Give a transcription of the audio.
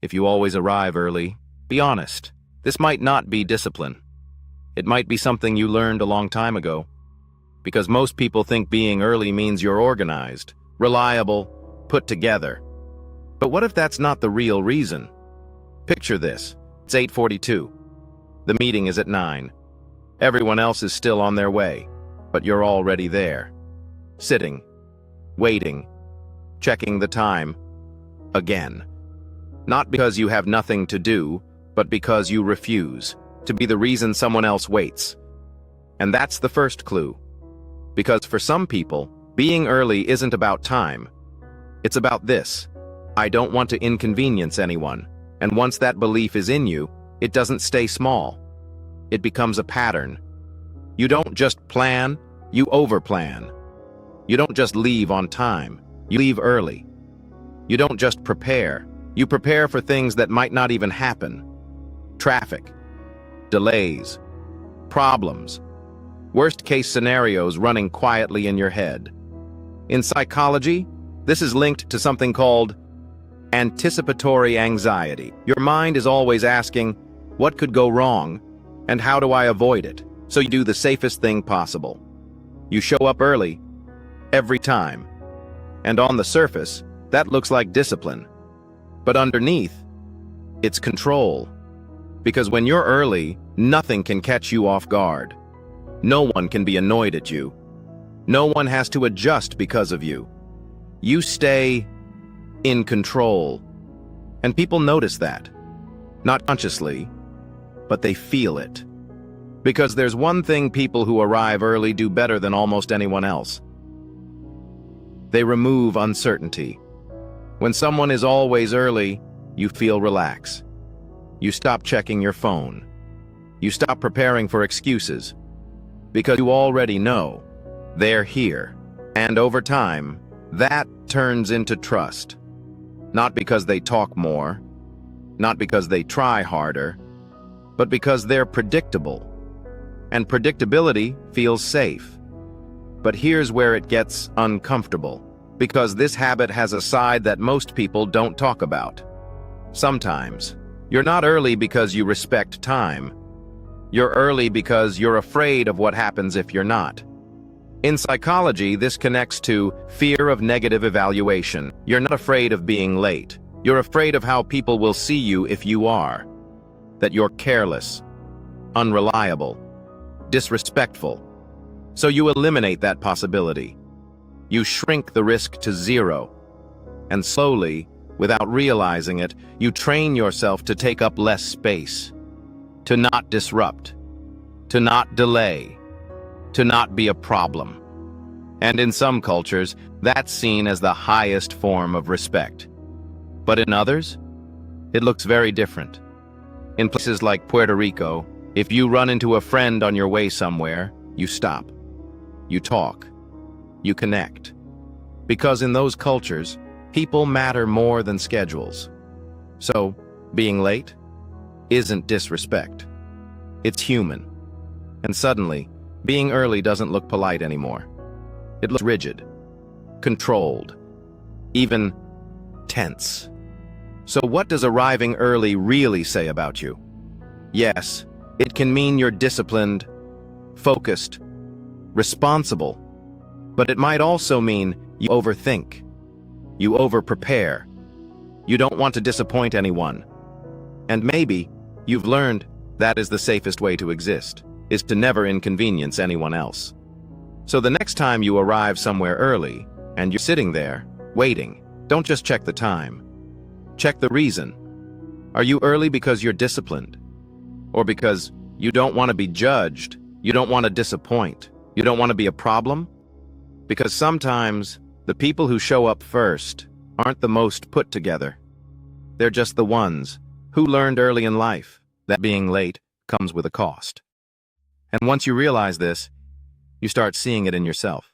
If you always arrive early, be honest. This might not be discipline. It might be something you learned a long time ago. Because most people think being early means you're organized, reliable, put together. But what if that's not the real reason? Picture this. It's 8:42. The meeting is at 9. Everyone else is still on their way, but you're already there. Sitting, waiting, checking the time, again. Not because you have nothing to do, but because you refuse to be the reason someone else waits. And that's the first clue. Because for some people, being early isn't about time. It's about this. I don't want to inconvenience anyone. And once that belief is in you, it doesn't stay small. It becomes a pattern. You don't just plan, you overplan. You don't just leave on time, you leave early. You don't just prepare, you prepare for things that might not even happen. Traffic, delays, problems, worst-case scenarios running quietly in your head. In psychology, this is linked to something called anticipatory anxiety. Your mind is always asking, what could go wrong, and how do I avoid it? So you do the safest thing possible. You show up early, every time. And on the surface, that looks like discipline. But underneath, it's control. Because when you're early, nothing can catch you off guard. No one can be annoyed at you. No one has to adjust because of you. You stay in control. And people notice that. Not consciously, but they feel it. Because there's one thing people who arrive early do better than almost anyone else. They remove uncertainty. When someone is always early, you feel relaxed. You stop checking your phone. You stop preparing for excuses. Because you already know they're here. And over time, that turns into trust. Not because they talk more, not because they try harder, but because they're predictable. And predictability feels safe. But here's where it gets uncomfortable, because this habit has a side that most people don't talk about. Sometimes, you're not early because you respect time. You're early because you're afraid of what happens if you're not. In psychology, this connects to fear of negative evaluation. You're not afraid of being late. You're afraid of how people will see you if you are. That you're careless, unreliable, disrespectful. So you eliminate that possibility. You shrink the risk to zero. And slowly, without realizing it, you train yourself to take up less space. To not disrupt. To not delay. To not be a problem. And in some cultures, that's seen as the highest form of respect. But in others, it looks very different. In places like Puerto Rico, if you run into a friend on your way somewhere, you stop. You talk. You connect. Because in those cultures, people matter more than schedules. So, being late isn't disrespect. It's human. And suddenly, being early doesn't look polite anymore. It looks rigid, controlled, even tense. So what does arriving early really say about you? Yes, it can mean you're disciplined, focused, responsible, but it might also mean you overthink, you overprepare, you don't want to disappoint anyone. And maybe you've learned that is the safest way to exist, is to never inconvenience anyone else. So the next time you arrive somewhere early, and you're sitting there, waiting, don't just check the time. Check the reason. Are you early because you're disciplined? Or because you don't want to be judged, you don't want to disappoint, you don't want to be a problem? Because sometimes, the people who show up first aren't the most put together. They're just the ones who learned early in life that being late comes with a cost. And once you realize this, you start seeing it in yourself.